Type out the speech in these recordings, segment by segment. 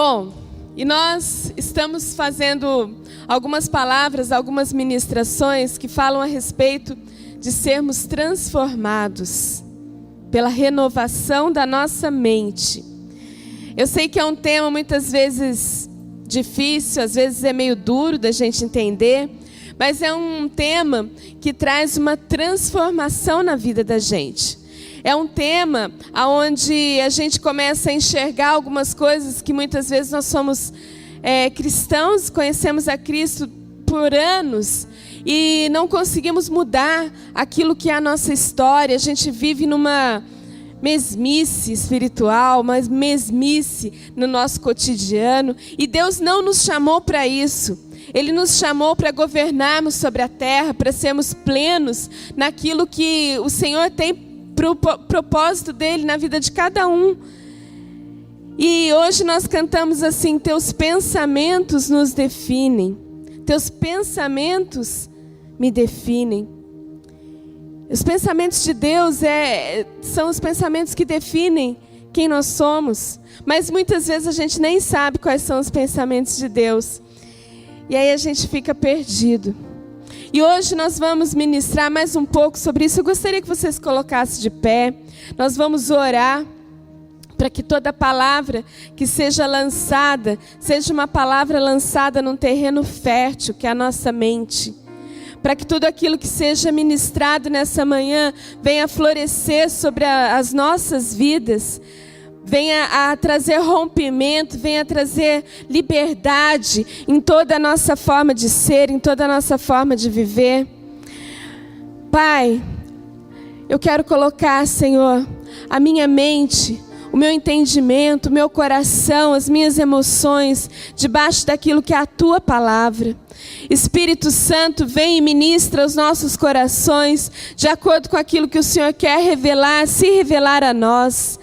Bom, e nós estamos fazendo algumas palavras, algumas ministrações que falam a respeito de sermos transformados pela renovação da nossa mente. Eu sei que é um tema muitas vezes difícil, às vezes é meio duro da gente entender, mas é um tema que traz uma transformação na vida da gente. É um tema onde a gente começa a enxergar algumas coisas que muitas vezes nós somos cristãos, conhecemos a Cristo por anos e não conseguimos mudar aquilo que é a nossa história. A gente vive numa mesmice espiritual, uma mesmice no nosso cotidiano, e Deus não nos chamou para isso. Ele nos chamou para governarmos sobre a terra, para sermos plenos naquilo que o Senhor tem para o propósito dele na vida de cada um. E hoje nós cantamos assim: teus pensamentos nos definem, teus pensamentos me definem. Os pensamentos de Deus são os pensamentos que definem quem nós somos, mas muitas vezes a gente nem sabe quais são os pensamentos de Deus, e aí a gente fica perdido. E hoje nós vamos ministrar mais um pouco sobre isso. Eu gostaria que vocês colocassem de pé. Nós vamos orar para que toda palavra que seja lançada, seja uma palavra lançada num terreno fértil, que é a nossa mente. Para que tudo aquilo que seja ministrado nessa manhã venha florescer sobre as nossas vidas, venha a trazer rompimento, venha a trazer liberdade em toda a nossa forma de ser, em toda a nossa forma de viver. Pai, eu quero colocar, Senhor, a minha mente, o meu entendimento, o meu coração, as minhas emoções, debaixo daquilo que é a Tua palavra. Espírito Santo, vem e ministra os nossos corações, de acordo com aquilo que o Senhor quer revelar, se revelar a nós.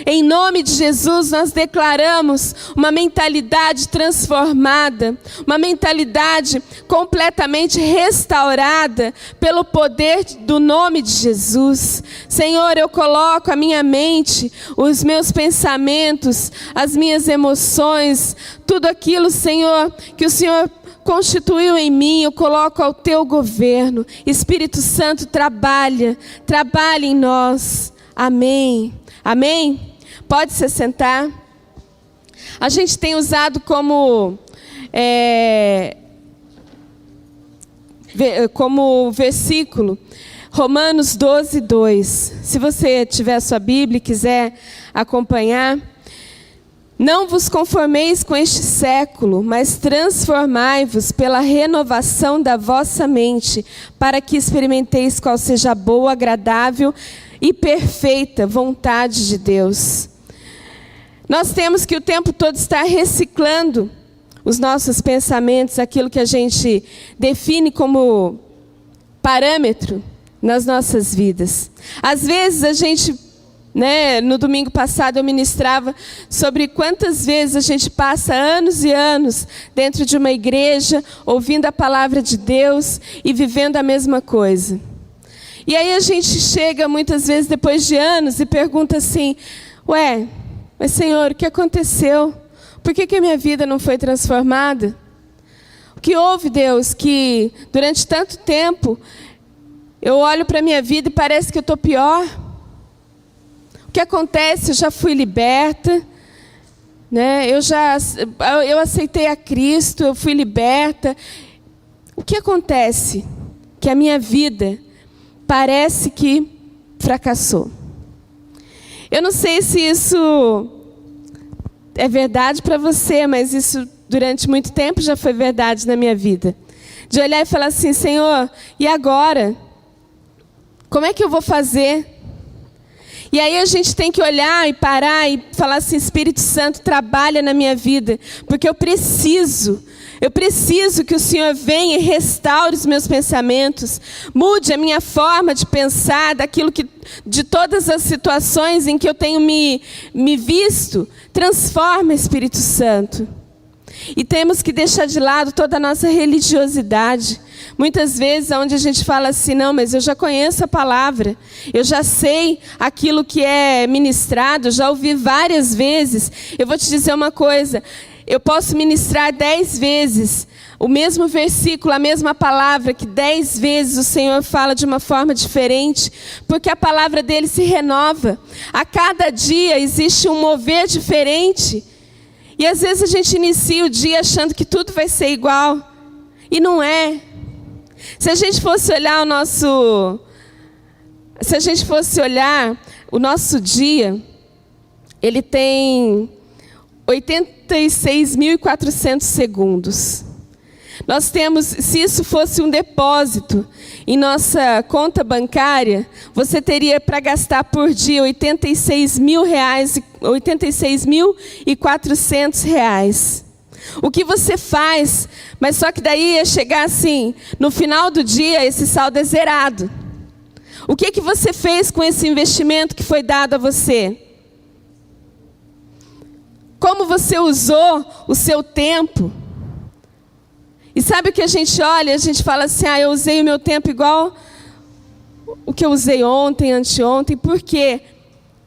Em nome de Jesus, nós declaramos uma mentalidade transformada, uma mentalidade completamente restaurada pelo poder do nome de Jesus. Senhor, eu coloco a minha mente, os meus pensamentos, as minhas emoções, tudo aquilo, Senhor, que o Senhor constituiu em mim, eu coloco ao Teu governo. Espírito Santo, trabalha em nós. Amém. Amém? Pode se sentar. A gente tem usado como versículo Romanos 12, 2. Se você tiver a sua Bíblia e quiser acompanhar. Não vos conformeis com este século, mas transformai-vos pela renovação da vossa mente, para que experimenteis qual seja a boa, agradável e perfeita vontade de Deus. Nós temos que o tempo todo estar reciclando os nossos pensamentos, aquilo que a gente define como parâmetro nas nossas vidas. Às vezes a gente, no domingo passado eu ministrava sobre quantas vezes a gente passa anos e anos dentro de uma igreja, ouvindo a palavra de Deus e vivendo a mesma coisa. E aí a gente chega muitas vezes depois de anos e pergunta assim: mas Senhor, o que aconteceu? Por que a minha vida não foi transformada? O que houve, Deus, que durante tanto tempo eu olho para a minha vida e parece que eu estou pior? O que acontece? Eu já fui liberta, eu aceitei a Cristo, eu fui liberta. O que acontece? Que a minha vida parece que fracassou. Eu não sei se isso é verdade para você, mas isso durante muito tempo já foi verdade na minha vida. De olhar e falar assim: Senhor, e agora? Como é que eu vou fazer? E aí a gente tem que olhar e parar e falar assim: Espírito Santo, trabalha na minha vida, porque eu preciso que o Senhor venha e restaure os meus pensamentos, mude a minha forma de pensar, de todas as situações em que eu tenho me visto. Transforma, Espírito Santo. E temos que deixar de lado toda a nossa religiosidade. Muitas vezes onde a gente fala assim, não, mas eu já conheço a palavra, eu já sei aquilo que é ministrado, já ouvi várias vezes. Eu vou te dizer uma coisa, eu posso ministrar 10 vezes o mesmo versículo, a mesma palavra, que 10 vezes o Senhor fala de uma forma diferente, porque a palavra dele se renova. A cada dia existe um mover diferente. E às vezes a gente inicia o dia achando que tudo vai ser igual. E não é. Se a gente fosse olhar o nosso dia, ele tem 86.400 segundos. Nós temos, se isso fosse um depósito em nossa conta bancária, você teria para gastar por dia R$86.400. O que você faz, mas só que daí ia chegar assim, no final do dia esse saldo é zerado. O que você fez com esse investimento que foi dado a você? Como você usou o seu tempo? E sabe o que a gente olha? A gente fala assim, eu usei o meu tempo igual o que eu usei ontem, anteontem. Por quê?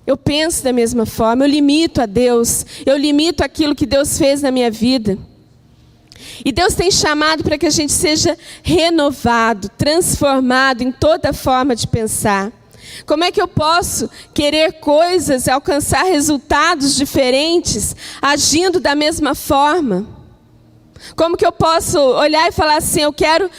Eu penso da mesma forma, eu limito a Deus, eu limito aquilo que Deus fez na minha vida. E Deus tem chamado para que a gente seja renovado, transformado em toda forma de pensar. Como é que eu posso querer coisas, alcançar resultados diferentes, agindo da mesma forma? Como que eu posso olhar e falar assim, eu quero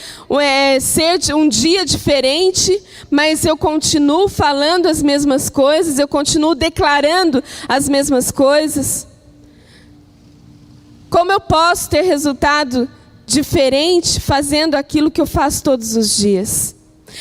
ser um dia diferente, mas eu continuo falando as mesmas coisas, eu continuo declarando as mesmas coisas? Como eu posso ter resultado diferente fazendo aquilo que eu faço todos os dias?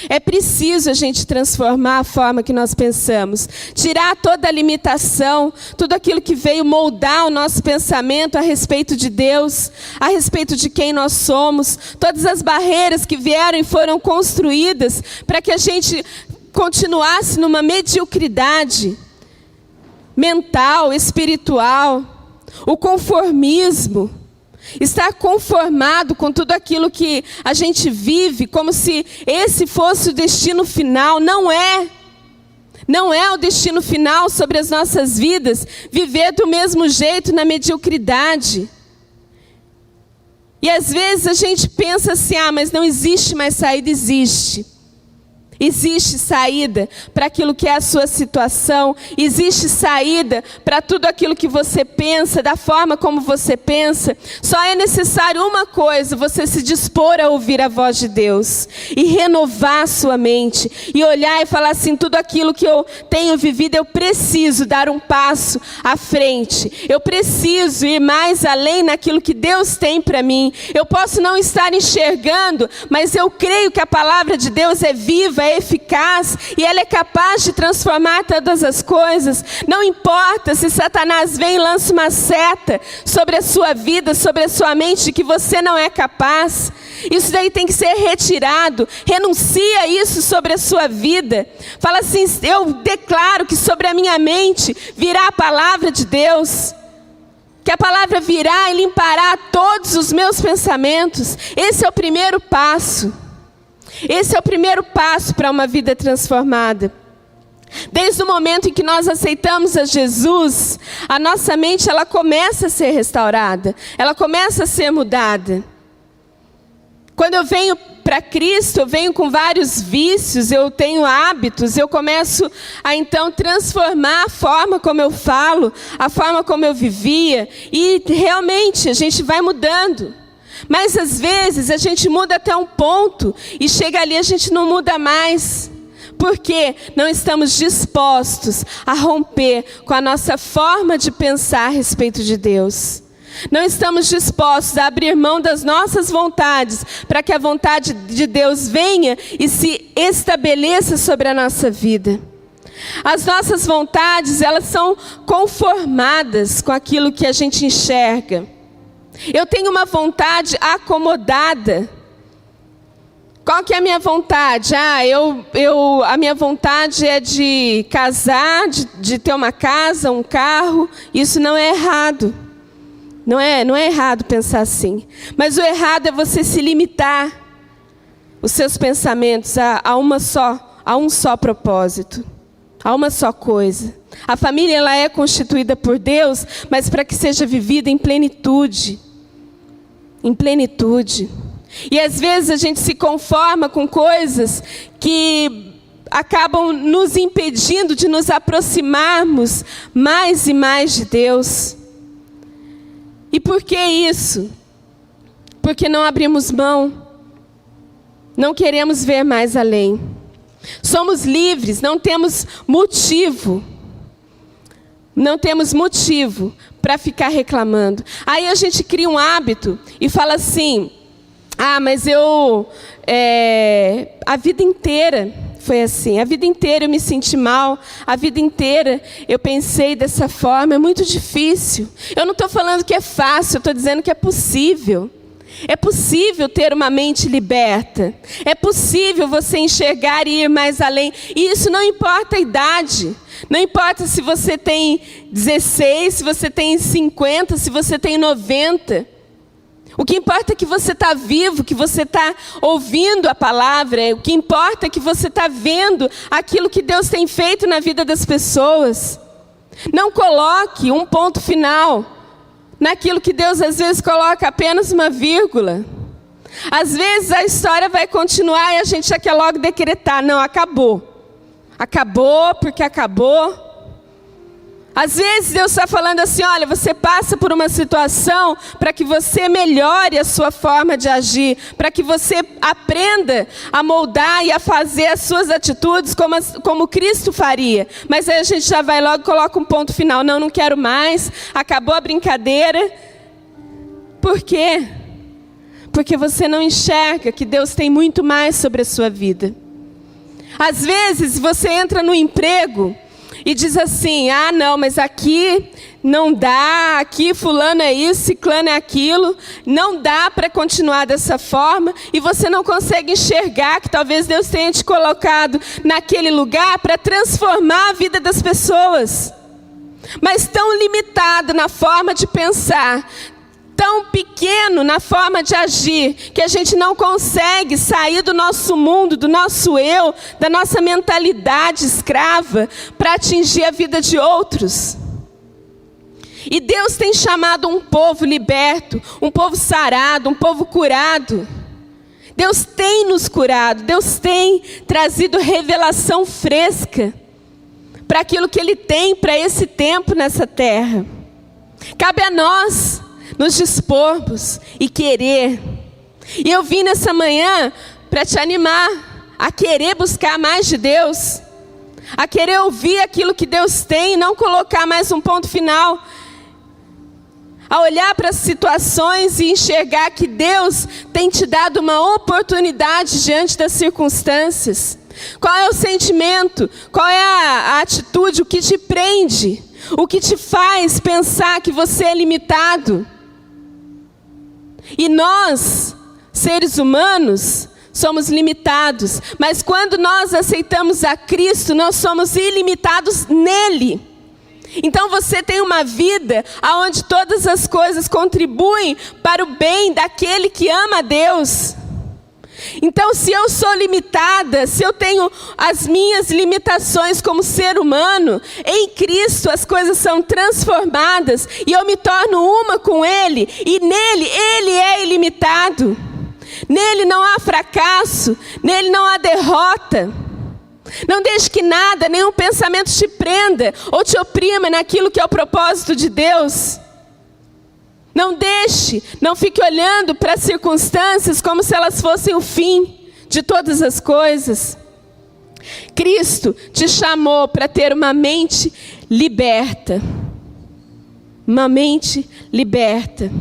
É preciso a gente transformar a forma que nós pensamos, tirar toda a limitação, tudo aquilo que veio moldar o nosso pensamento a respeito de Deus, a respeito de quem nós somos, todas as barreiras que vieram e foram construídas para que a gente continuasse numa mediocridade mental, espiritual, o conformismo. Estar conformado com tudo aquilo que a gente vive, como se esse fosse o destino final. Não é. Não é o destino final sobre as nossas vidas, viver do mesmo jeito na mediocridade. E às vezes a gente pensa assim, mas não existe mais saída. Existe. Existe saída para aquilo que é a sua situação, existe saída para tudo aquilo que você pensa, da forma como você pensa. Só é necessário uma coisa, você se dispor a ouvir a voz de Deus e renovar a sua mente e olhar e falar assim, tudo aquilo que eu tenho vivido, eu preciso dar um passo à frente, eu preciso ir mais além naquilo que Deus tem para mim. Eu posso não estar enxergando, mas eu creio que a palavra de Deus é viva, é eficaz e ela é capaz de transformar todas as coisas. Não importa se Satanás vem e lança uma seta sobre a sua vida, sobre a sua mente, de que você não é capaz. Isso daí tem que ser retirado. Renuncia isso sobre a sua vida. Fala assim, eu declaro que sobre a minha mente virá a palavra de Deus. Que a palavra virá e limpará todos os meus pensamentos. Esse é o primeiro passo. Esse é o primeiro passo para uma vida transformada. Desde o momento em que nós aceitamos a Jesus, a nossa mente ela começa a ser restaurada, ela começa a ser mudada. Quando eu venho para Cristo, eu venho com vários vícios, eu tenho hábitos, eu começo a então transformar a forma como eu falo, a forma como eu vivia, e realmente a gente vai mudando. Mas às vezes a gente muda até um ponto e chega ali a gente não muda mais. Porque não estamos dispostos a romper com a nossa forma de pensar a respeito de Deus. Não estamos dispostos a abrir mão das nossas vontades para que a vontade de Deus venha e se estabeleça sobre a nossa vida. As nossas vontades, elas são conformadas com aquilo que a gente enxerga. Eu tenho uma vontade acomodada. Qual que é a minha vontade? A minha vontade é de casar, de ter uma casa, um carro. Isso não é errado. Não é errado pensar assim. Mas o errado é você se limitar os seus pensamentos a um só propósito, a uma só coisa. A família, ela é constituída por Deus, mas para que seja vivida em plenitude. Em plenitude. E às vezes a gente se conforma com coisas que acabam nos impedindo de nos aproximarmos mais e mais de Deus. E por que isso? Porque não abrimos mão. Não queremos ver mais além. Somos livres, não temos motivo. Não temos motivo para ficar reclamando. Aí a gente cria um hábito e fala assim: mas a vida inteira foi assim. A vida inteira eu me senti mal. A vida inteira eu pensei dessa forma. É muito difícil. Eu não estou falando que é fácil, eu estou dizendo que é possível. É possível ter uma mente liberta. É possível você enxergar e ir mais além. E isso não importa a idade. Não importa se você tem 16, se você tem 50, se você tem 90. O que importa é que você está vivo, que você está ouvindo a palavra. O que importa é que você está vendo aquilo que Deus tem feito na vida das pessoas. Não coloque um ponto final naquilo que Deus às vezes coloca apenas uma vírgula. Às vezes a história vai continuar e a gente já quer logo decretar: não, acabou. Acabou porque acabou. Às vezes Deus está falando assim: olha, você passa por uma situação para que você melhore a sua forma de agir, para que você aprenda a moldar e a fazer as suas atitudes como Cristo faria. Mas aí a gente já vai logo e coloca um ponto final: não quero mais, acabou a brincadeira. Por quê? Porque você não enxerga que Deus tem muito mais sobre a sua vida. Às vezes você entra no emprego e diz assim: não, mas aqui não dá, aqui fulano é isso, ciclano é aquilo, não dá para continuar dessa forma, e você não consegue enxergar que talvez Deus tenha te colocado naquele lugar para transformar a vida das pessoas. Mas tão limitado na forma de pensar, tão pequeno na forma de agir, que a gente não consegue sair do nosso mundo, do nosso eu, da nossa mentalidade escrava, para atingir a vida de outros. E Deus tem chamado um povo liberto, um povo sarado, um povo curado. Deus tem nos curado, Deus tem trazido revelação fresca para aquilo que Ele tem para esse tempo nessa terra. Cabe a nós nos dispormos e querer. E eu vim nessa manhã para te animar a querer buscar mais de Deus, a querer ouvir aquilo que Deus tem e não colocar mais um ponto final, a olhar para as situações e enxergar que Deus tem te dado uma oportunidade diante das circunstâncias. Qual é o sentimento? Qual é a atitude? O que te prende? O que te faz pensar que você é limitado? E nós, seres humanos, somos limitados. Mas quando nós aceitamos a Cristo, nós somos ilimitados nele. Então você tem uma vida onde todas as coisas contribuem para o bem daquele que ama a Deus. Então, se eu sou limitada, se eu tenho as minhas limitações como ser humano, em Cristo as coisas são transformadas e eu me torno uma com Ele, e nele Ele é ilimitado. Nele não há fracasso, nele não há derrota. Não deixe que nada, nenhum pensamento te prenda ou te oprima naquilo que é o propósito de Deus. Não deixe, não fique olhando para as circunstâncias como se elas fossem o fim de todas as coisas. Cristo te chamou para ter uma mente liberta. Uma mente liberta.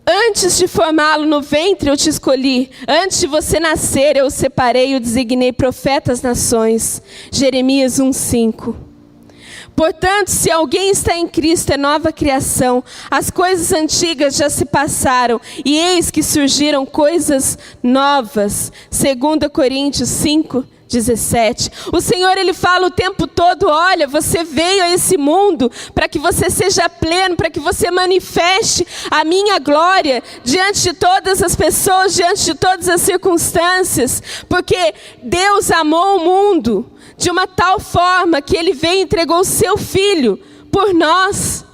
Antes de formá-lo no ventre eu te escolhi. Antes de você nascer eu o separei e o designei profeta às nações. Jeremias 1:5. Portanto, se alguém está em Cristo, é nova criação. As coisas antigas já se passaram, e eis que surgiram coisas novas. 2 Coríntios 5, 17. O Senhor, Ele fala o tempo todo: olha, você veio a esse mundo para que você seja pleno, para que você manifeste a minha glória diante de todas as pessoas, diante de todas as circunstâncias, porque Deus amou o mundo de uma tal forma que Ele veio e entregou o seu Filho por nós.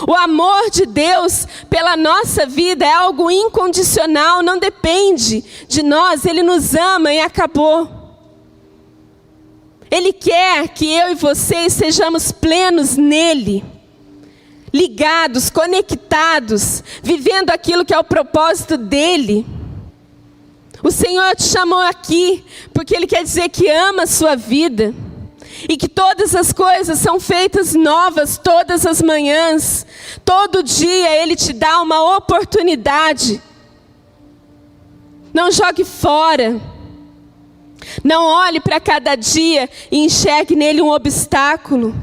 O amor de Deus pela nossa vida é algo incondicional, não depende de nós, Ele nos ama e acabou. Ele quer que eu e vocês sejamos plenos nele, ligados, conectados, vivendo aquilo que é o propósito dele. O Senhor te chamou aqui porque Ele quer dizer que ama a sua vida e que todas as coisas são feitas novas todas as manhãs. Todo dia Ele te dá uma oportunidade. Não jogue fora. Não olhe para cada dia e enxergue nele um obstáculo.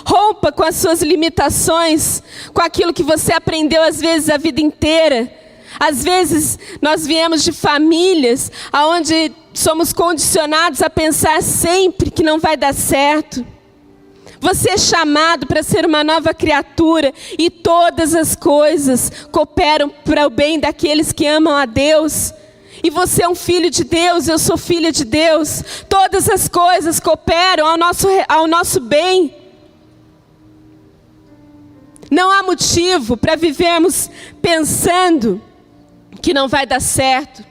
Rompa com as suas limitações, com aquilo que você aprendeu às vezes a vida inteira. Às vezes nós viemos de famílias onde somos condicionados a pensar sempre que não vai dar certo. Você é chamado para ser uma nova criatura e todas as coisas cooperam para o bem daqueles que amam a Deus. E você é um filho de Deus, eu sou filha de Deus. Todas as coisas cooperam ao nosso bem. Não há motivo para vivermos pensando que não vai dar certo.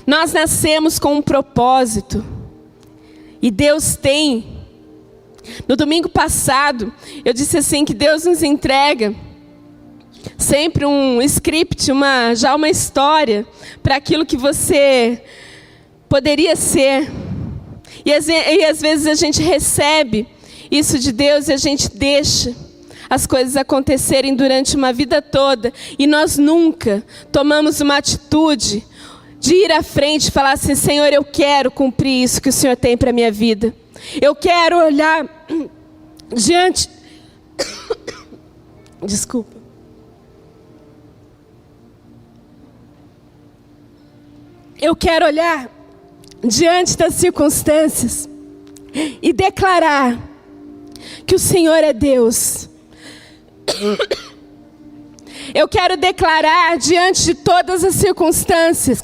Nós nascemos com um propósito. E Deus tem. No domingo passado, eu disse assim que Deus nos entrega sempre um script, já uma história para aquilo que você poderia ser. E às vezes a gente recebe isso de Deus e a gente deixa as coisas acontecerem durante uma vida toda. E nós nunca tomamos uma atitude de ir à frente e falar assim: Senhor, eu quero cumprir isso que o Senhor tem para a minha vida. Eu quero olhar diante... Desculpa. Eu quero olhar diante das circunstâncias e declarar que o Senhor é Deus. Eu quero declarar diante de todas as circunstâncias,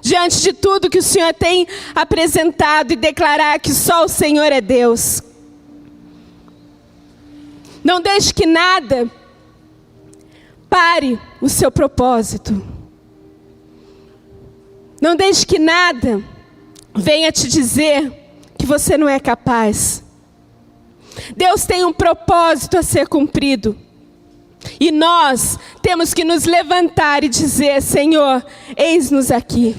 diante de tudo que o Senhor tem apresentado, e declarar que só o Senhor é Deus. Não deixe que nada pare o seu propósito. Não deixe que nada venha te dizer que você não é capaz. Deus tem um propósito a ser cumprido. E nós temos que nos levantar e dizer: Senhor, eis-nos aqui.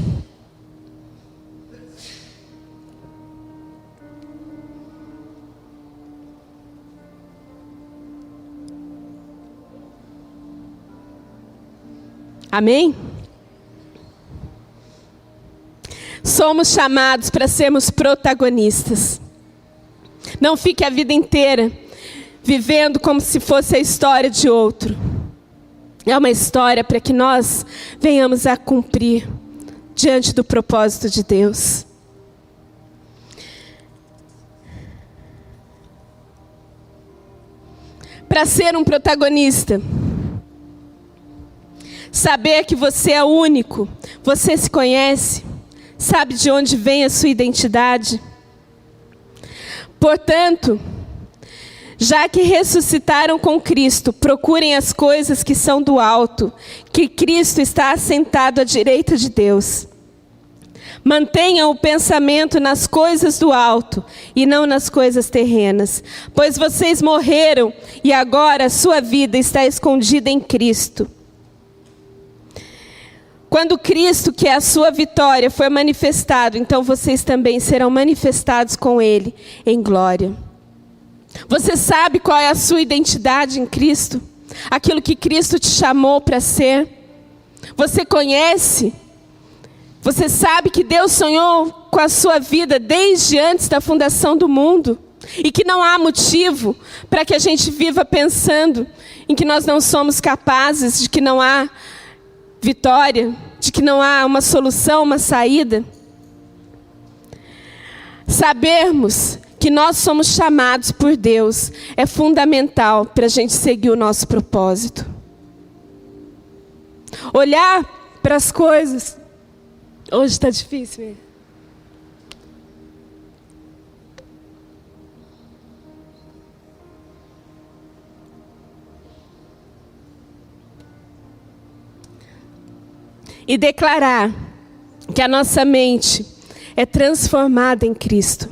Amém? Somos chamados para sermos protagonistas. Não fique a vida inteira vivendo como se fosse a história de outro. É uma história para que nós venhamos a cumprir diante do propósito de Deus. Para ser um protagonista, saber que você é único, você se conhece, sabe de onde vem a sua identidade. Portanto, já que ressuscitaram com Cristo, procurem as coisas que são do alto, que Cristo está assentado à direita de Deus. Mantenham o pensamento nas coisas do alto e não nas coisas terrenas, pois vocês morreram e agora a sua vida está escondida em Cristo. Quando Cristo, que é a sua vitória, for manifestado, então vocês também serão manifestados com Ele em glória. Você sabe qual é a sua identidade em Cristo? Aquilo que Cristo te chamou para ser? Você conhece? Você sabe que Deus sonhou com a sua vida desde antes da fundação do mundo? E que não há motivo para que a gente viva pensando em que nós não somos capazes, de que não há vitória, de que não há uma solução, uma saída. Sabermos que nós somos chamados por Deus é fundamental para a gente seguir o nosso propósito. Olhar para as coisas. Hoje está difícil mesmo. E declarar que a nossa mente é transformada em Cristo.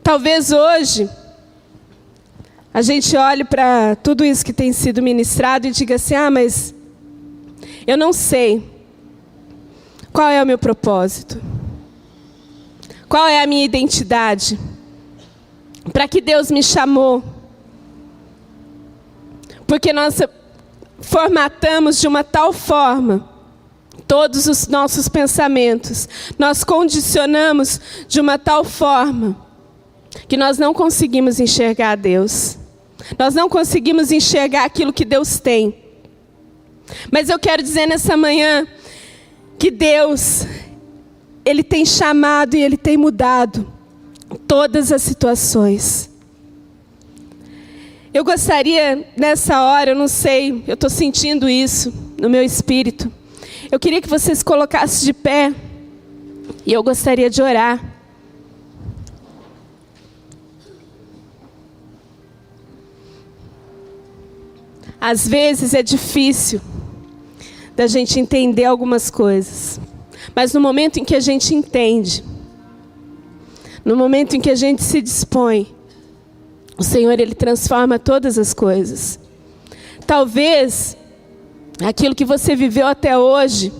Talvez hoje a gente olhe para tudo isso que tem sido ministrado e diga assim: mas eu não sei qual é o meu propósito, qual é a minha identidade, para que Deus me chamou. Porque nós formatamos de uma tal forma todos os nossos pensamentos, nós condicionamos de uma tal forma que nós não conseguimos enxergar Deus, nós não conseguimos enxergar aquilo que Deus tem. Mas eu quero dizer nessa manhã que Deus, Ele tem chamado e Ele tem mudado todas as situações. Eu gostaria, nessa hora, eu não sei, eu estou sentindo isso no meu espírito. Eu queria que vocês se colocassem de pé e eu gostaria de orar. Às vezes é difícil da gente entender algumas coisas, mas no momento em que a gente entende, no momento em que a gente se dispõe, o Senhor, Ele transforma todas as coisas. Talvez aquilo que você viveu até hoje,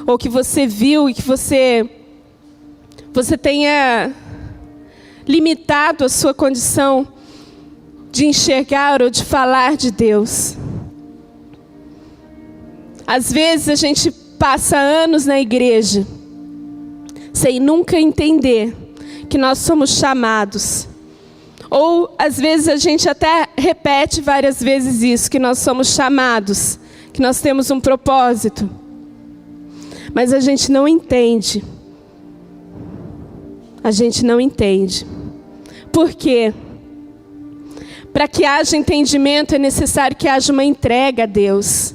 ou que você viu e que você tenha limitado a sua condição de enxergar ou de falar de Deus. Às vezes a gente passa anos na igreja sem nunca entender que nós somos chamados. Ou às vezes a gente até repete várias vezes isso, que nós somos chamados, que nós temos um propósito. Mas a gente não entende. A gente não entende. Por quê? Para que haja entendimento é necessário que haja uma entrega a Deus.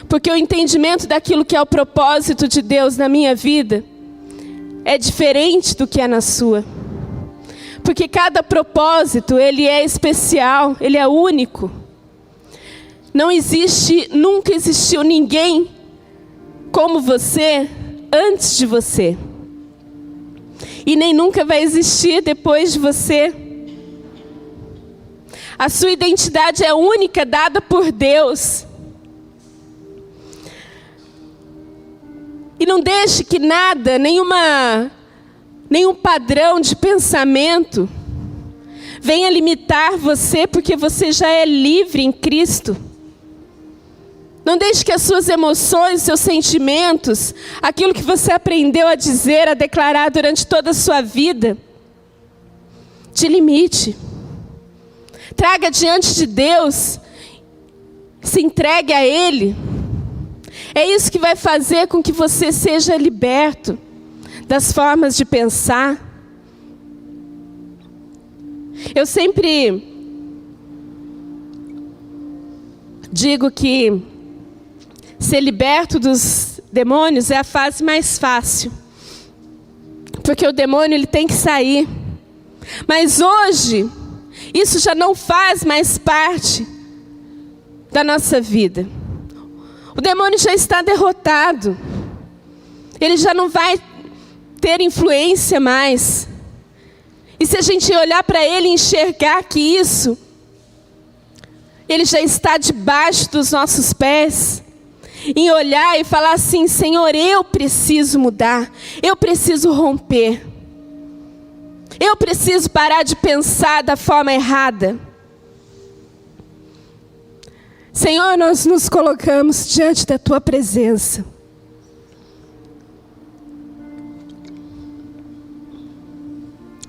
Porque o entendimento daquilo que é o propósito de Deus na minha vida é diferente do que é na sua. Porque cada propósito, ele é especial, ele é único. Não existe, nunca existiu ninguém como você antes de você. E nem nunca vai existir depois de você. A sua identidade é única, dada por Deus. E não deixe que nada, nenhum padrão de pensamento venha limitar você, porque você já é livre em Cristo. Não deixe que as suas emoções, seus sentimentos, aquilo que você aprendeu a dizer, a declarar durante toda a sua vida, te limite. Traga diante de Deus, se entregue a Ele. É isso que vai fazer com que você seja liberto das formas de pensar. Eu sempre digo que ser liberto dos demônios é a fase mais fácil, porque o demônio ele tem que sair. Mas hoje isso já não faz mais parte da nossa vida. O demônio já está derrotado. Ele já não vai ter influência mais. E se a gente olhar para ele e enxergar que isso, ele já está debaixo dos nossos pés, em olhar e falar assim: Senhor, eu preciso mudar, eu preciso romper, eu preciso parar de pensar da forma errada. Senhor, nós nos colocamos diante da Tua presença.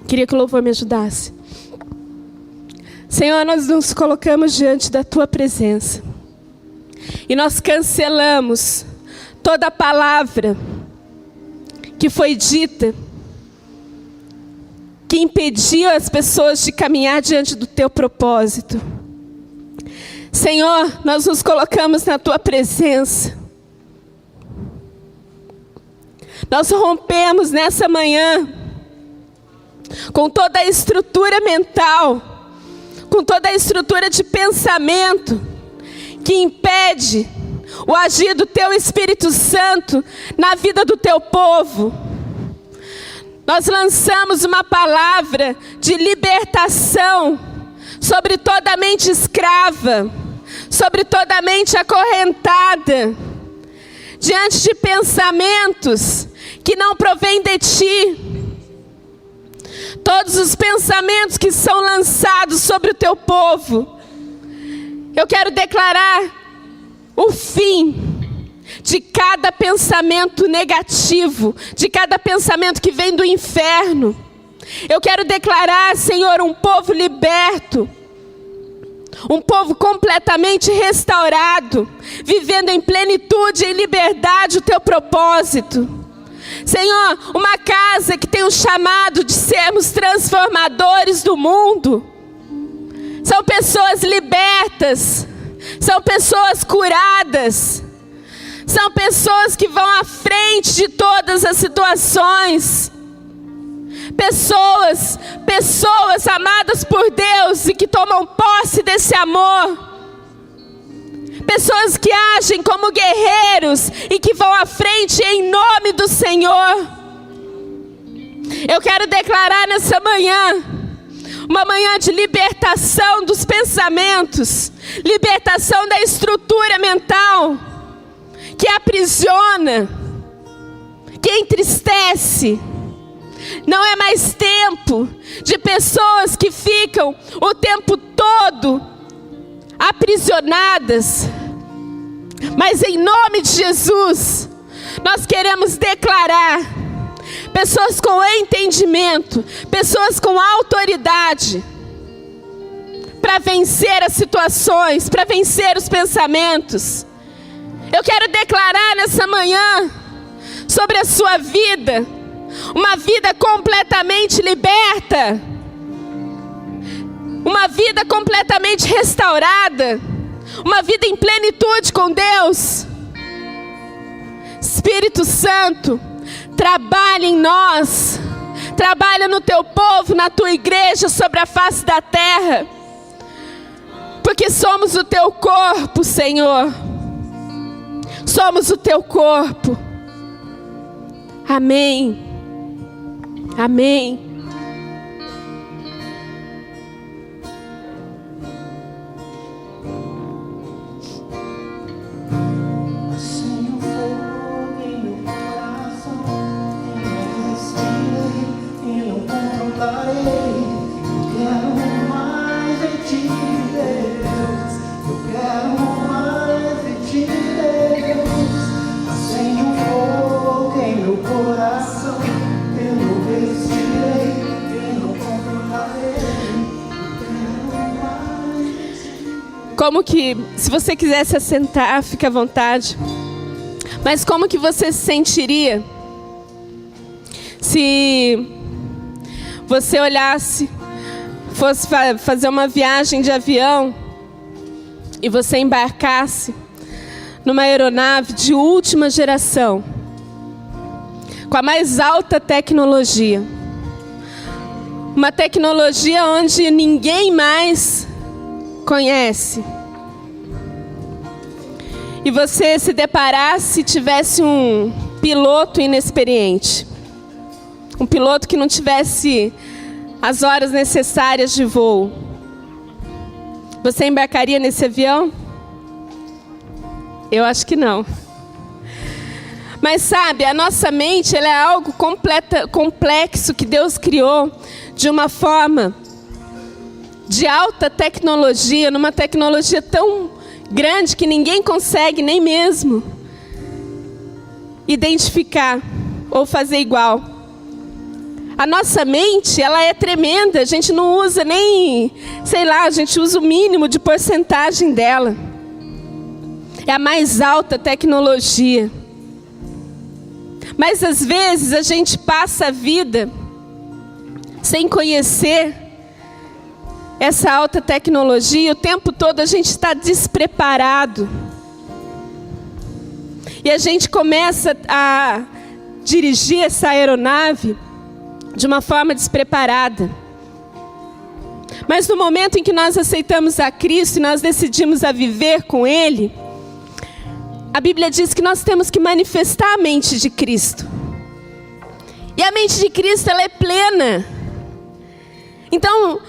Queria que o louvor me ajudasse. Senhor, nós nos colocamos diante da Tua presença. E nós cancelamos toda palavra que foi dita, que impediu as pessoas de caminhar diante do teu propósito. Senhor, nós nos colocamos na tua presença. Nós rompemos nessa manhã com toda a estrutura mental, com toda a estrutura de pensamento que impede o agir do teu Espírito Santo na vida do teu povo. Nós lançamos uma palavra de libertação sobre toda a mente escrava, sobre toda a mente acorrentada, diante de pensamentos que não provêm de ti. Todos os pensamentos que são lançados sobre o teu povo, eu quero declarar o fim de cada pensamento negativo, de cada pensamento que vem do inferno. Eu quero declarar, Senhor, um povo liberto, um povo completamente restaurado, vivendo em plenitude e em liberdade o teu propósito. Senhor, uma casa que tem o chamado de sermos transformadores do mundo. São pessoas libertas, são pessoas curadas, são pessoas que vão à frente de todas as situações. Pessoas amadas por Deus e que tomam posse desse amor. Pessoas que agem como guerreiros e que vão à frente em nome do Senhor. Eu quero declarar nessa manhã, uma manhã de libertação dos pensamentos, libertação da estrutura mental, que aprisiona, que entristece. Não é mais tempo de pessoas que ficam o tempo todo aprisionadas, mas em nome de Jesus, nós queremos declarar pessoas com entendimento, pessoas com autoridade, para vencer as situações, para vencer os pensamentos. Eu quero declarar nessa manhã sobre a sua vida, uma vida completamente liberta, uma vida completamente restaurada, uma vida em plenitude com Deus. Espírito Santo, trabalha em nós, trabalha no teu povo, na tua igreja, sobre a face da terra, porque somos o teu corpo, Senhor. Somos o teu corpo. Amém. Amém. Senhor, fogo em meu coração, eu respirei e não controlarei. Eu quero mais de ti, Deus. Eu quero mais de ti, Deus. Senhor, fogo em meu coração, eu não respirei e não controlarei. Eu quero mais de ti. Como que, se você quiser se assentar, fica à vontade. Mas como que você se sentiria se você olhasse, fosse fazer uma viagem de avião e você embarcasse numa aeronave de última geração, com a mais alta tecnologia, uma tecnologia onde ninguém mais conhece, e você se deparasse e tivesse um piloto inexperiente, um piloto que não tivesse as horas necessárias de voo, você embarcaria nesse avião? Eu acho que não. Mas sabe, a nossa mente, ela é algo complexo que Deus criou de uma forma de alta tecnologia, numa tecnologia tão grande que ninguém consegue nem mesmo identificar ou fazer igual. A nossa mente, ela é tremenda, a gente não usa nem, sei lá, a gente usa o mínimo de porcentagem dela. É a mais alta tecnologia. Mas às vezes a gente passa a vida sem conhecer essa alta tecnologia. O tempo todo a gente está despreparado. E a gente começa a dirigir essa aeronave de uma forma despreparada. Mas no momento em que nós aceitamos a Cristo e nós decidimos a viver com Ele, a Bíblia diz que nós temos que manifestar a mente de Cristo. E a mente de Cristo, ela é plena. Então,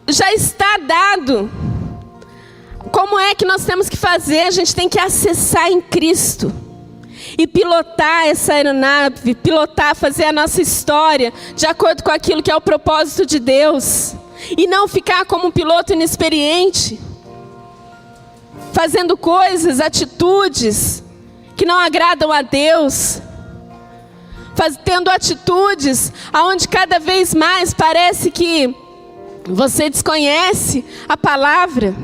já está dado. Como é que nós temos que fazer? A gente tem que acessar em Cristo. E pilotar essa aeronave, fazer a nossa história de acordo com aquilo que é o propósito de Deus. E não ficar como um piloto inexperiente, fazendo coisas, atitudes que não agradam a Deus, tendo atitudes aonde cada vez mais parece que você desconhece a palavra.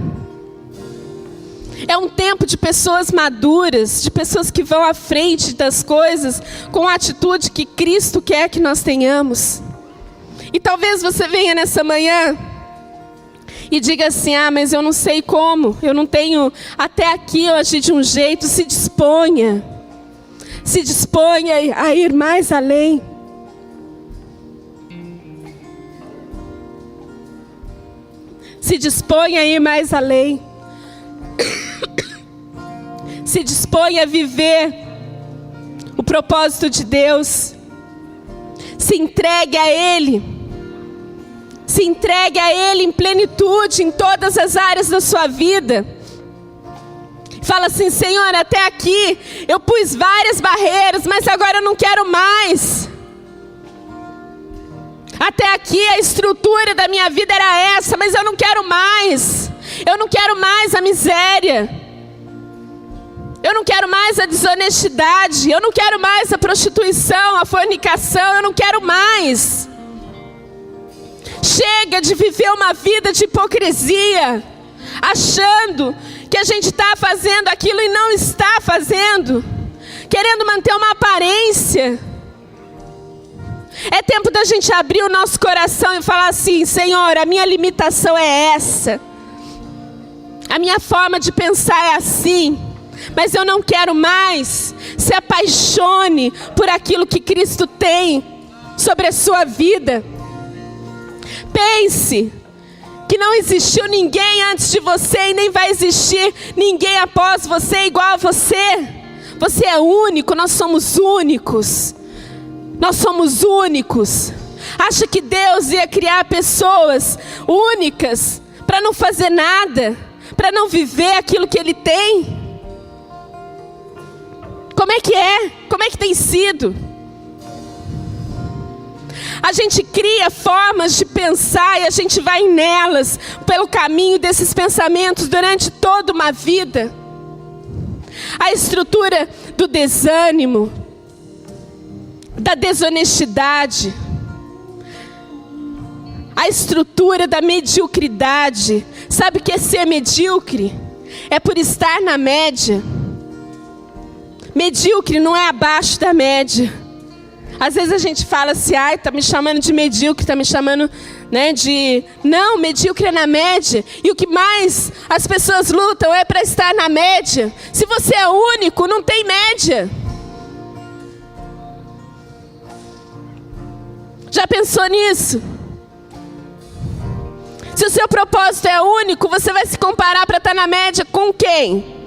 É um tempo de pessoas maduras, de pessoas que vão à frente das coisas com a atitude que Cristo quer que nós tenhamos. E talvez você venha nessa manhã e diga assim: ah, mas eu não sei como, eu não tenho, até aqui eu agi de um jeito. Se disponha a ir mais além. Se disponha a ir mais além. Se disponha a viver o propósito de Deus. Se entregue a Ele. Se entregue a Ele em plenitude em todas as áreas da sua vida. Fala assim: Senhor, até aqui eu pus várias barreiras, mas agora eu não quero mais. Até aqui a estrutura da minha vida era essa, mas eu não quero mais. Eu não quero mais a miséria. Eu não quero mais a desonestidade. Eu não quero mais a prostituição, a fornicação. Eu não quero mais. Chega de viver uma vida de hipocrisia, achando que a gente está fazendo aquilo e não está fazendo, querendo manter uma aparência. É tempo da gente abrir o nosso coração e falar assim: Senhor, a minha limitação é essa. A minha forma de pensar é assim. Mas eu não quero mais. Se apaixone por aquilo que Cristo tem sobre a sua vida. Pense que não existiu ninguém antes de você e nem vai existir ninguém após você igual a você. Você é único, nós somos únicos. Nós somos únicos. Acha que Deus ia criar pessoas únicas para não fazer nada, para não viver aquilo que Ele tem? Como é que é? Como é que tem sido? A gente cria formas de pensar e a gente vai nelas, pelo caminho desses pensamentos durante toda uma vida. A estrutura do desânimo, da desonestidade, a estrutura da mediocridade. Sabe o que é ser medíocre? É por estar na média. Medíocre não é abaixo da média. Às vezes a gente fala assim: ai, tá me chamando de medíocre, tá me chamando, né, de... Não, medíocre é na média. E o que mais as pessoas lutam é para estar na média. Se você é único, não tem média. Já pensou nisso? Se o seu propósito é único, você vai se comparar para estar na média com quem?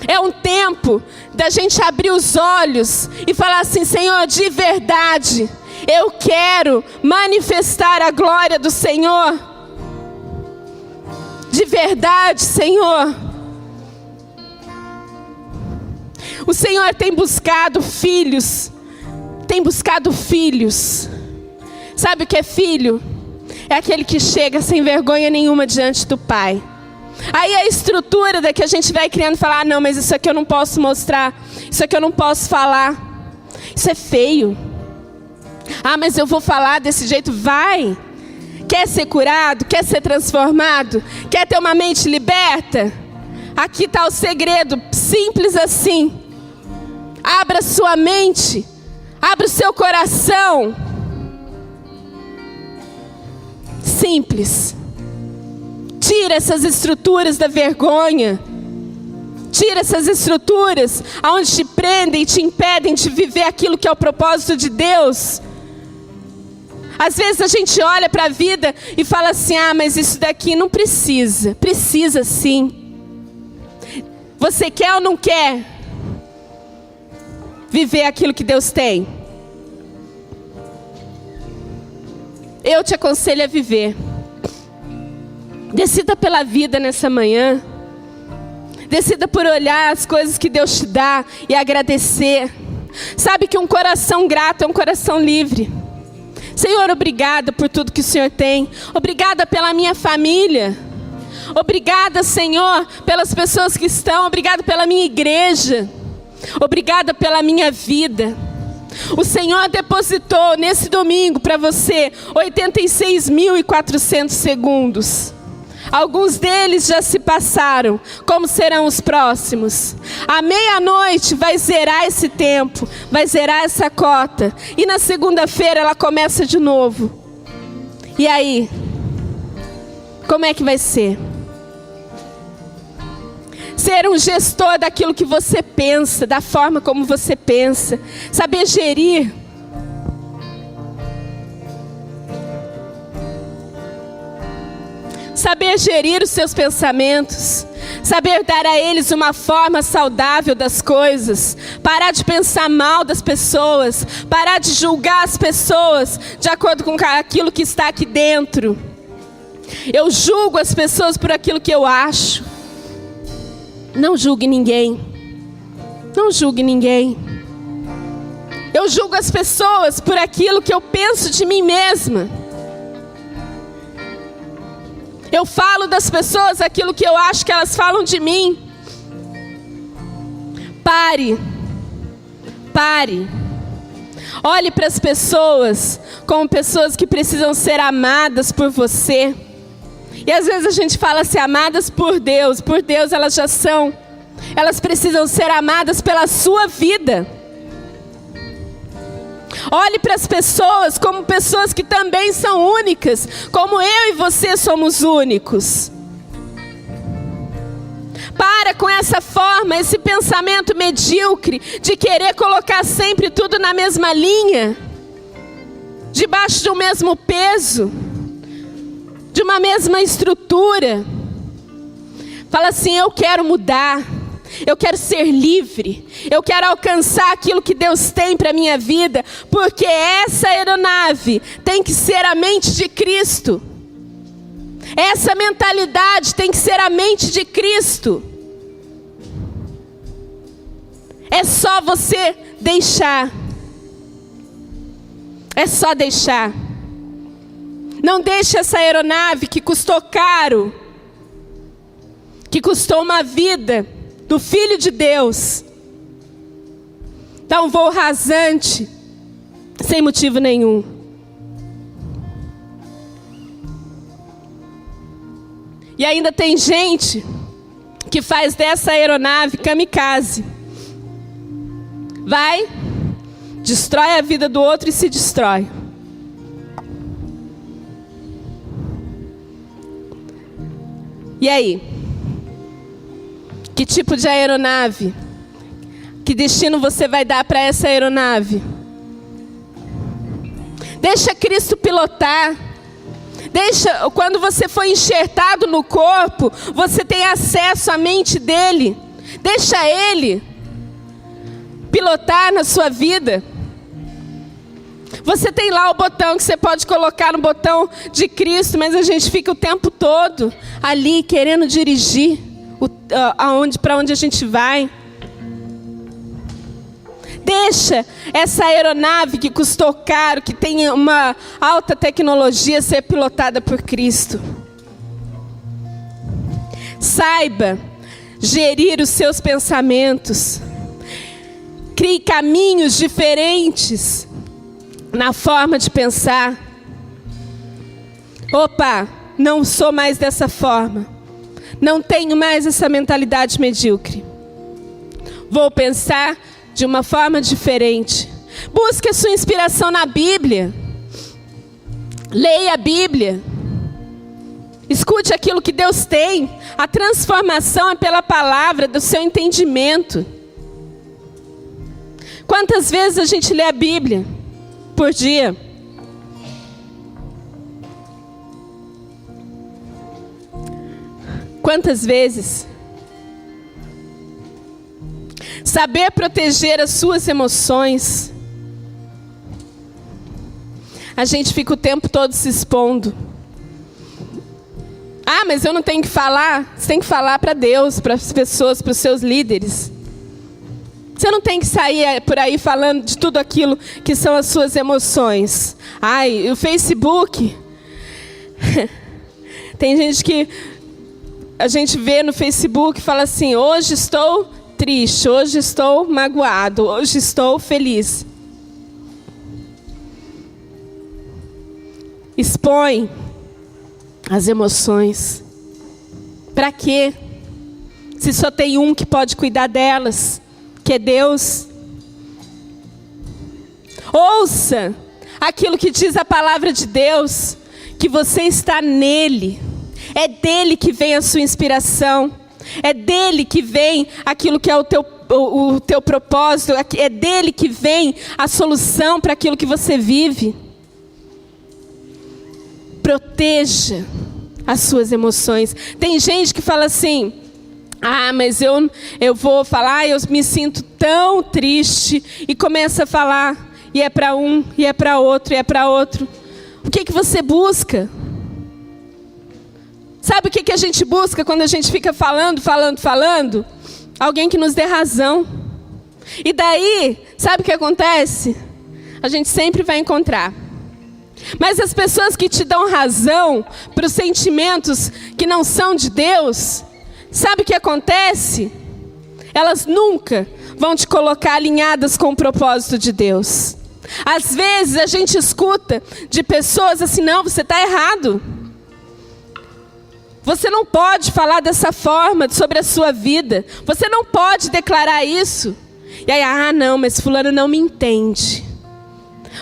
É um tempo da gente abrir os olhos e falar assim: Senhor, de verdade, eu quero manifestar a glória do Senhor. De verdade, Senhor. O Senhor tem buscado filhos. Tem buscado filhos. Sabe o que é filho? É aquele que chega sem vergonha nenhuma diante do Pai. Aí a estrutura da que a gente vai criando, falar: ah, não, mas isso aqui eu não posso mostrar, isso aqui eu não posso falar, isso é feio. Ah, mas eu vou falar desse jeito. Vai, Quer ser curado? Quer ser transformado? Quer ter uma mente liberta? Aqui está o segredo, simples assim. Abra sua mente, abra o seu coração. Simples. Tira essas estruturas da vergonha. Tira essas estruturas onde te prendem e te impedem de viver aquilo que é o propósito de Deus. Às vezes a gente olha para a vida e fala assim: ah, mas isso daqui não precisa. Precisa sim. Você quer ou não quer viver aquilo que Deus tem? Eu te aconselho a viver. Decida pela vida nessa manhã. Decida por olhar as coisas que Deus te dá e agradecer. Sabe que um coração grato é um coração livre. Senhor, obrigada por tudo que o Senhor tem. Obrigada pela minha família. Obrigada, Senhor, pelas pessoas que estão. Obrigada pela minha igreja. Obrigada pela minha vida. O Senhor depositou nesse domingo para você 86.400 segundos. Alguns deles já se passaram. Como serão os próximos? À meia-noite vai zerar esse tempo, vai zerar essa cota. E na segunda-feira ela começa de novo. E aí? Como é que vai ser? Ser um gestor daquilo que você pensa, da forma como você pensa. Saber gerir. Saber gerir os seus pensamentos. Saber dar a eles uma forma saudável das coisas. Parar de pensar mal das pessoas. Parar de julgar as pessoas de acordo com aquilo que está aqui dentro. Eu julgo as pessoas por aquilo que eu acho. Não julgue ninguém. Não julgue ninguém. Eu julgo as pessoas por aquilo que eu penso de mim mesma. Eu falo das pessoas aquilo que eu acho que elas falam de mim. Pare. Pare. Olhe para as pessoas como pessoas que precisam ser amadas por você. E às vezes a gente fala assim, amadas por Deus. Por Deus elas já são. Elas precisam ser amadas pela sua vida. Olhe para as pessoas como pessoas que também são únicas. Como eu e você somos únicos. Para com essa forma, esse pensamento medíocre de querer colocar sempre tudo na mesma linha. Debaixo de um mesmo peso. De uma mesma estrutura. Fala assim, eu quero mudar. Eu quero ser livre. Eu quero alcançar aquilo que Deus tem para a minha vida. Porque essa aeronave tem que ser a mente de Cristo. Essa mentalidade tem que ser a mente de Cristo. É só você deixar. É só deixar. Não deixe essa aeronave que custou caro, que custou uma vida do Filho de Deus, dar um voo rasante, sem motivo nenhum. E ainda tem gente que faz dessa aeronave kamikaze. Vai, destrói a vida do outro e se destrói. E aí? Que tipo de aeronave? Que destino você vai dar para essa aeronave? Deixa Cristo pilotar. Deixa, quando você for enxertado no corpo, você tem acesso à mente dele. Deixa ele pilotar na sua vida. Você tem lá o botão que você pode colocar no botão de Cristo, mas a gente fica o tempo todo ali querendo dirigir para onde a gente vai. Deixa essa aeronave que custou caro, que tem uma alta tecnologia, ser pilotada por Cristo. Saiba gerir os seus pensamentos. Crie caminhos diferentes na forma de pensar. Opa, não sou mais dessa forma. Não tenho mais essa mentalidade medíocre. Vou pensar de uma forma diferente. Busque a sua inspiração na Bíblia. Leia a Bíblia. Escute aquilo que Deus tem. A transformação é pela palavra, do seu entendimento. Quantas vezes a gente lê a Bíblia por dia? Quantas vezes? Saber proteger as suas emoções. A gente fica o tempo todo se expondo. Ah, mas eu não tenho que falar. Você tem que falar para Deus, para as pessoas, para os seus líderes. Você não tem que sair por aí falando de tudo aquilo que são as suas emoções. Ai, o Facebook. Tem gente que a gente vê no Facebook e fala assim: hoje estou triste, hoje estou magoado, hoje estou feliz. Expõe as emoções. Para quê? Se só tem um que pode cuidar delas, que é Deus. Ouça aquilo que diz a palavra de Deus, que você está nele. É dele que vem a sua inspiração. É dele que vem aquilo que é o teu propósito. É dele que vem a solução para aquilo que você vive. Proteja as suas emoções. Tem gente que fala assim: ah, mas eu vou falar, eu me sinto tão triste. E começa a falar, e é para um, e é para outro, e é para outro. O que você busca? Sabe o que a gente busca quando a gente fica falando? Alguém que nos dê razão. E daí, sabe o que acontece? A gente sempre vai encontrar. Mas as pessoas que te dão razão para os sentimentos que não são de Deus, sabe o que acontece? Elas nunca vão te colocar alinhadas com o propósito de Deus. Às vezes a gente escuta de pessoas assim: não, você está errado. Você não pode falar dessa forma sobre a sua vida. Você não pode declarar isso. E aí, ah, não, mas fulano não me entende.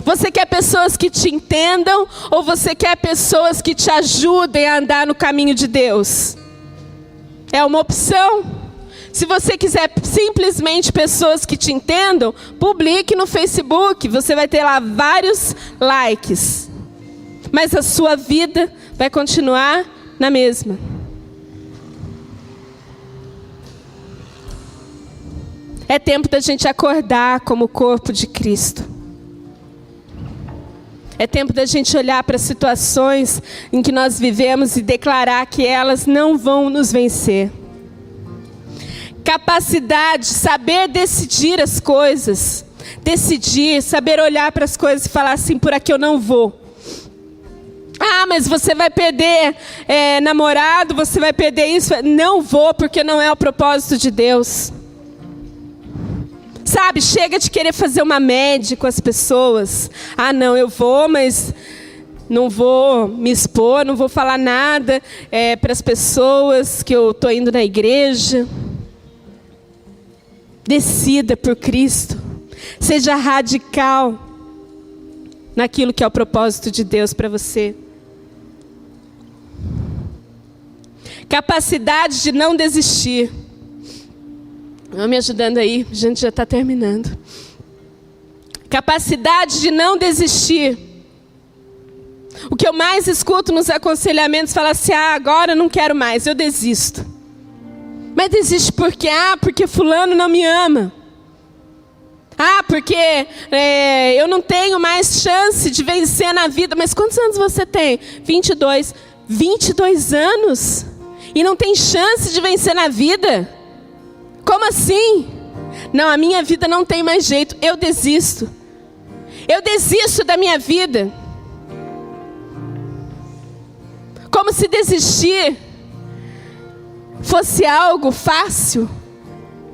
Você quer pessoas que te entendam ou você quer pessoas que te ajudem a andar no caminho de Deus? É uma opção. Se você quiser simplesmente pessoas que te entendam, publique no Facebook. Você vai ter lá vários likes. Mas a sua vida vai continuar na mesma. É tempo da gente acordar como corpo de Cristo. É tempo da gente olhar para as situações em que nós vivemos e declarar que elas não vão nos vencer. Capacidade, saber decidir as coisas. Decidir, saber olhar para as coisas e falar assim: por aqui eu não vou. Ah, mas você vai perder namorado, você vai perder isso. Não vou, porque não é o propósito de Deus. Sabe, chega de querer fazer uma média com as pessoas. Ah, não, eu vou, mas não vou me expor, não vou falar nada para as pessoas que eu estou indo na igreja. Decida por Cristo. Seja radical naquilo que é o propósito de Deus para você. Capacidade de não desistir. Vão me ajudando aí, a gente já está terminando. Capacidade de não desistir. O que eu mais escuto nos aconselhamentos, fala assim: ah, agora eu não quero mais, eu desisto. Mas desiste por quê? Ah, porque fulano não me ama. Ah, porque eu não tenho mais chance de vencer na vida. Mas quantos anos você tem? 22. 22 anos? E não tem chance de vencer na vida? Como assim? Não, a minha vida não tem mais jeito, eu desisto. Eu desisto da minha vida. Como se desistir fosse algo fácil.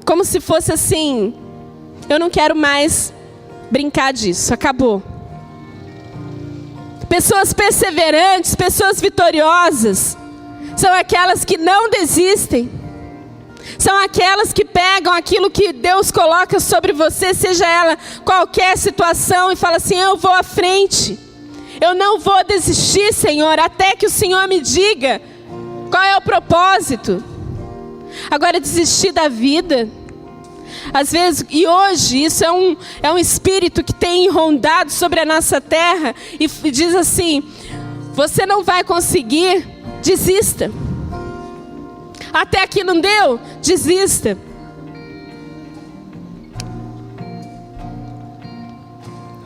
Como se fosse assim: eu não quero mais brincar disso, acabou. Pessoas perseverantes, pessoas vitoriosas, são aquelas que não desistem. São aquelas que pegam aquilo que Deus coloca sobre você, seja ela qualquer situação, e fala assim: eu vou à frente. Eu não vou desistir, Senhor, até que o Senhor me diga qual é o propósito. Agora, desistir da vida, às vezes, e hoje, isso é um espírito que tem rondado sobre a nossa terra, e diz assim: você não vai conseguir, desista. Até aqui não deu, desista.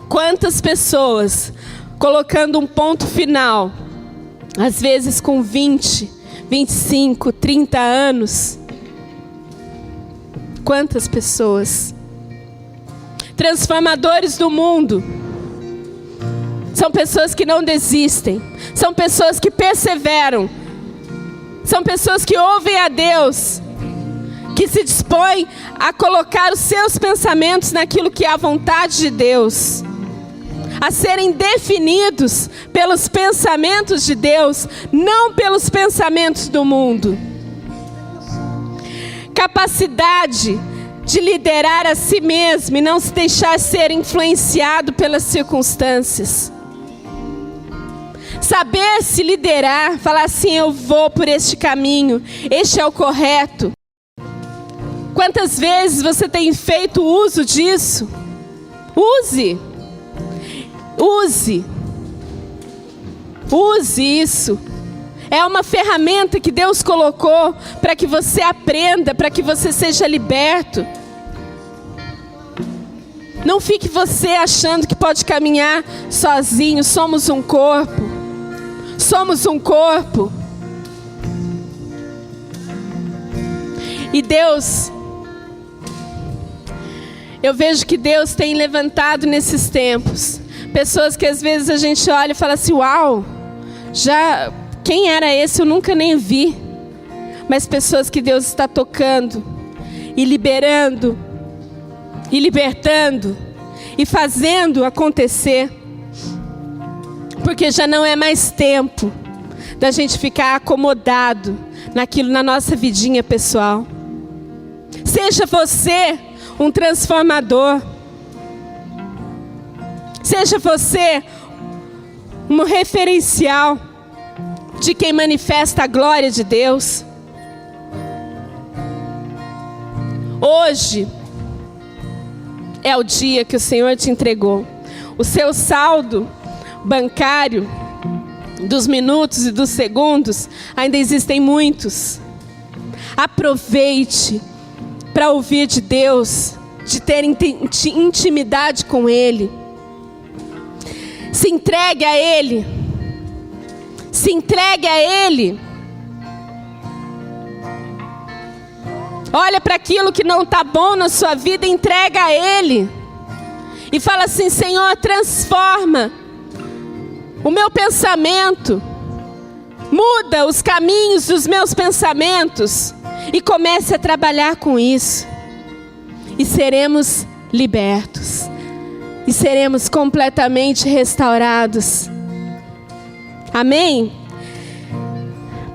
Quantas pessoas colocando um ponto final, às vezes com 20, 25, 30 anos. Quantas pessoas. Transformadores do mundo. São pessoas que não desistem. São pessoas que perseveram. São pessoas que ouvem a Deus, que se dispõem a colocar os seus pensamentos naquilo que é a vontade de Deus, a serem definidos pelos pensamentos de Deus, não pelos pensamentos do mundo. Capacidade de liderar a si mesmo e não se deixar ser influenciado pelas circunstâncias. Saber se liderar, falar assim: eu vou por este caminho, este é o correto. Quantas vezes você tem feito uso disso? Use. Use. Use isso. É uma ferramenta que Deus colocou para que você aprenda, para que você seja liberto. Não fique você achando que pode caminhar sozinho. Somos um corpo. Somos um corpo. E Deus, eu vejo que Deus tem levantado nesses tempos pessoas que às vezes a gente olha e fala assim: uau, quem era esse? Eu nunca nem vi. Mas pessoas que Deus está tocando e liberando e libertando e fazendo acontecer. Porque já não é mais tempo da gente ficar acomodado naquilo, na nossa vidinha pessoal. Seja você um transformador. Seja você um referencial de quem manifesta a glória de Deus. Hoje é o dia que o Senhor te entregou. O seu saldo bancário dos minutos e dos segundos, ainda existem muitos. Aproveite para ouvir de Deus, de ter intimidade com Ele. Se entregue a Ele. Se entregue a Ele. Olha para aquilo que não está bom na sua vida, entrega a Ele. E fala assim: Senhor, transforma o meu pensamento, muda os caminhos dos meus pensamentos e comece a trabalhar com isso. E seremos libertos. E seremos completamente restaurados. Amém?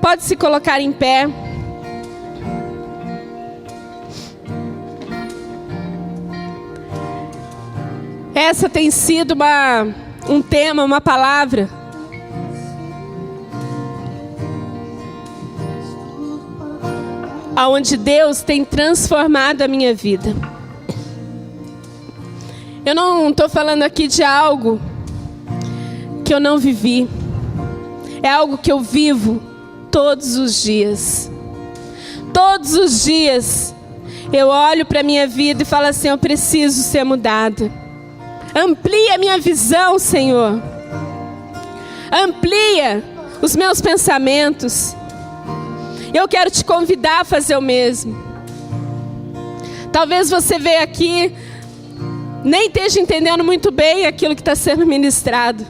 Pode se colocar em pé. Essa tem sido um tema, uma palavra aonde Deus tem transformado a minha vida. Eu não estou falando aqui de algo que eu não vivi. É algo que eu vivo todos os dias. Todos os dias eu olho para a minha vida e falo assim: eu preciso ser mudada. Amplia a minha visão, Senhor. Amplia os meus pensamentos. Eu quero te convidar a fazer o mesmo. Talvez você veja aqui, nem esteja entendendo muito bem aquilo que está sendo ministrado.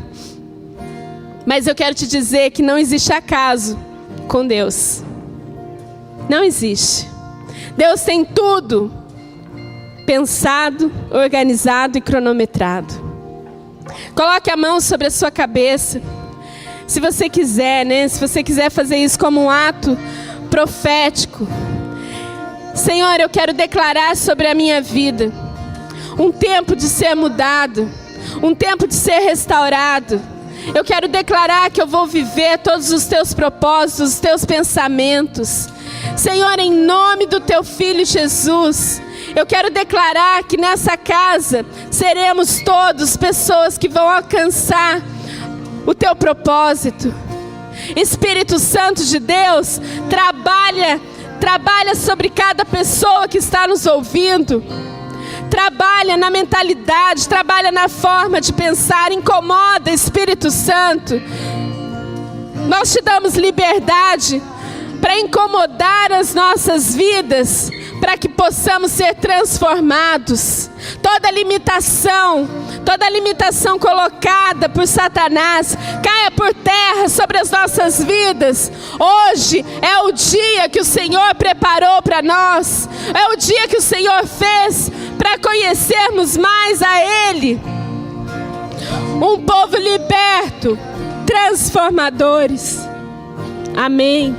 Mas eu quero te dizer que não existe acaso com Deus. Não existe. Deus tem tudo pensado, organizado e cronometrado. Coloque a mão sobre a sua cabeça. Se você quiser, né? Se você quiser fazer isso como um ato profético. Senhor, eu quero declarar sobre a minha vida um tempo de ser mudado, um tempo de ser restaurado. Eu quero declarar que eu vou viver todos os teus propósitos, os teus pensamentos. Senhor, em nome do teu Filho Jesus, eu quero declarar que nessa casa seremos todos pessoas que vão alcançar o teu propósito. Espírito Santo de Deus, trabalha sobre cada pessoa que está nos ouvindo. Trabalha na mentalidade, trabalha na forma de pensar, incomoda, Espírito Santo. Nós te damos liberdade para incomodar as nossas vidas, para que possamos ser transformados. Toda limitação colocada por Satanás, caia por terra sobre as nossas vidas. Hoje é o dia que o Senhor preparou para nós. É o dia que o Senhor fez para conhecermos mais a Ele. Um povo liberto, transformadores. Amém.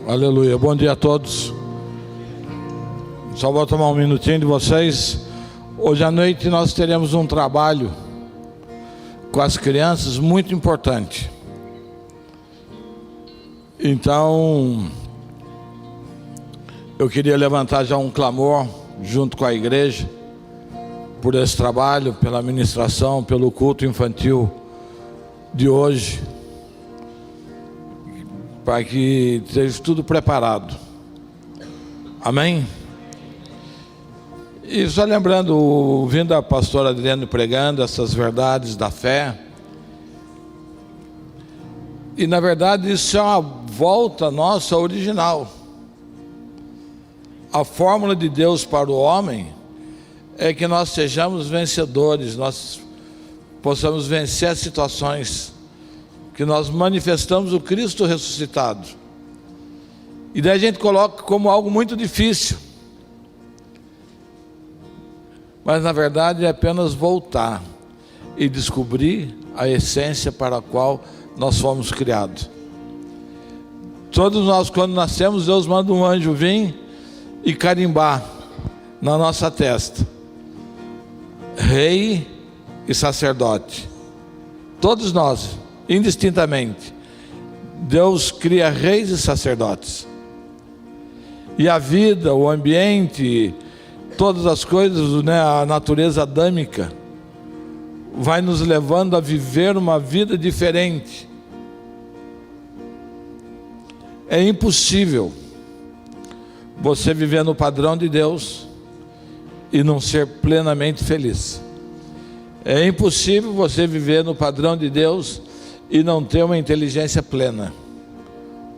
Aleluia, bom dia a todos. Só vou tomar um minutinho de vocês. Hoje à noite nós teremos um trabalho com as crianças muito importante. Então, eu queria levantar já um clamor junto com a igreja por esse trabalho, pela ministração, pelo culto infantil de hoje, para que esteja tudo preparado. Amém? E só lembrando, ouvindo a pastora Adriane pregando essas verdades da fé, e na verdade isso é uma volta nossa original. A fórmula de Deus para o homem é que nós sejamos vencedores, nós possamos vencer as situações, que nós manifestamos o Cristo ressuscitado. E daí a gente coloca como algo muito difícil, mas na verdade é apenas voltar e descobrir a essência para a qual nós fomos criados. Todos nós, quando nascemos, Deus manda um anjo vir e carimbar na nossa testa: rei e sacerdote. Todos nós, indistintamente, Deus cria reis e sacerdotes. E a vida, o ambiente, todas as coisas, né, a natureza adâmica vai nos levando a viver uma vida diferente. É impossível você viver no padrão de Deus e não ser plenamente feliz. É impossível você viver no padrão de Deus e não ter uma inteligência plena.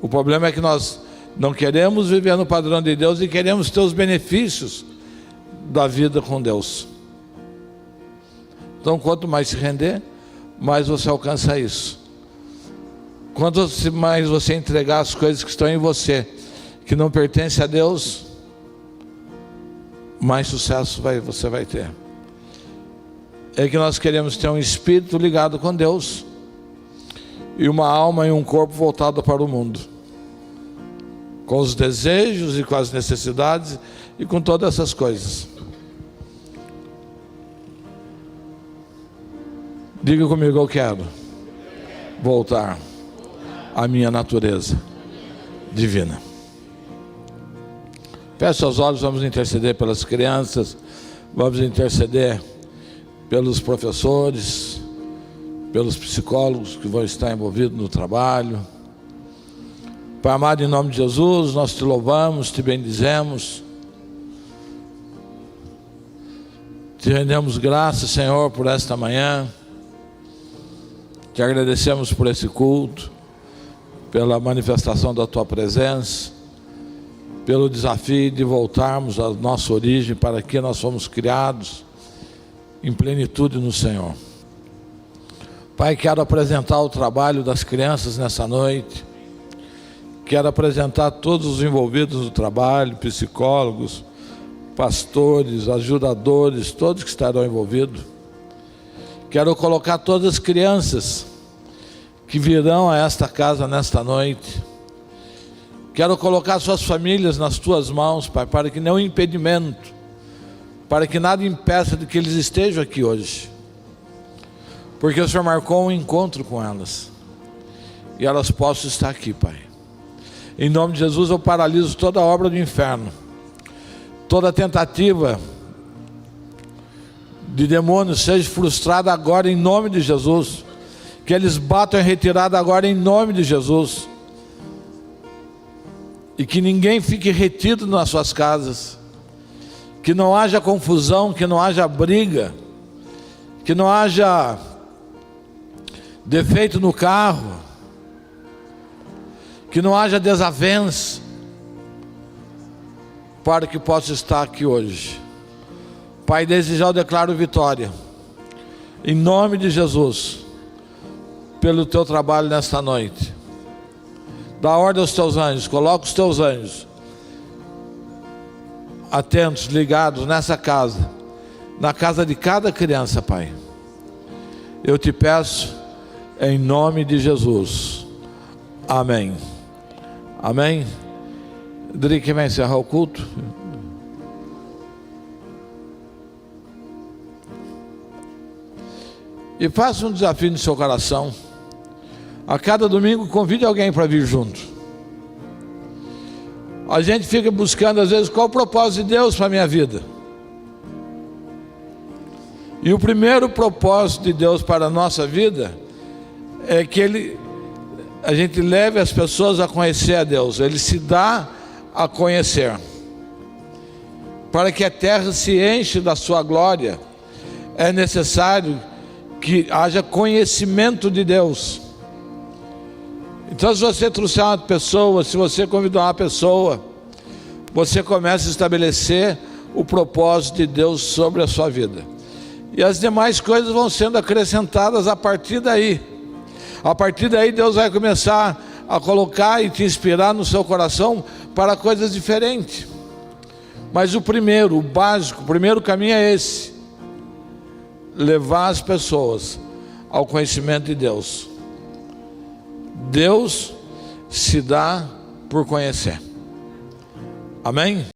O problema é que nós não queremos viver no padrão de Deus e queremos ter os benefícios da vida com Deus. Então, quanto mais se render, mais você alcança isso. Quanto mais você entregar as coisas que estão em você, que não pertencem a Deus, mais sucesso você vai ter. É que nós queremos ter um espírito ligado com Deus e uma alma e um corpo voltado para o mundo, com os desejos e com as necessidades e com todas essas coisas. Diga comigo: eu quero voltar à minha natureza. divina. Feche seus olhos, vamos interceder pelas crianças, vamos interceder pelos professores, pelos psicólogos que vão estar envolvidos no trabalho. Pai amado, em nome de Jesus, nós te louvamos, te bendizemos, te rendemos graças, Senhor, por esta manhã, te agradecemos por esse culto, pela manifestação da tua presença, pelo desafio de voltarmos à nossa origem, para que nós fomos criados em plenitude no Senhor. Pai, quero apresentar o trabalho das crianças nessa noite, quero apresentar todos os envolvidos no trabalho, psicólogos, pastores, ajudadores, todos que estarão envolvidos. Quero colocar todas as crianças que virão a esta casa nesta noite. Quero colocar suas famílias nas tuas mãos, Pai, para que nenhum impedimento, para que nada impeça de que eles estejam aqui hoje. Porque o Senhor marcou um encontro com elas, e elas possam estar aqui, Pai. Em nome de Jesus, eu paraliso toda a obra do inferno, toda tentativa de demônios seja frustrada agora em nome de Jesus. Que eles batam em retirada agora em nome de Jesus. E que ninguém fique retido nas suas casas. Que não haja confusão, que não haja briga, que não haja defeito no carro, que não haja desavença, para que possa estar aqui hoje. Pai, desde já eu declaro vitória, em nome de Jesus, pelo teu trabalho nesta noite. Dá ordem aos teus anjos, coloca os teus anjos atentos, ligados nessa casa, na casa de cada criança, Pai. Eu te peço em nome de Jesus. Amém. Amém. Dri, quem vai encerrar o culto? E faça um desafio no seu coração. A cada domingo convide alguém para vir junto. A gente fica buscando às vezes qual o propósito de Deus para a minha vida. E o primeiro propósito de Deus para a nossa vida é que a gente leve as pessoas a conhecer a Deus. Ele se dá a conhecer. Para que a terra se enche da sua glória, é necessário que haja conhecimento de Deus. Então, se você trouxer uma pessoa, se você convidar uma pessoa, você começa a estabelecer o propósito de Deus sobre a sua vida. E as demais coisas vão sendo acrescentadas a partir daí. A partir daí Deus vai começar a colocar e te inspirar no seu coração para coisas diferentes. Mas o primeiro, o básico, o primeiro caminho é esse: levar as pessoas ao conhecimento de Deus. Deus se dá por conhecer. Amém?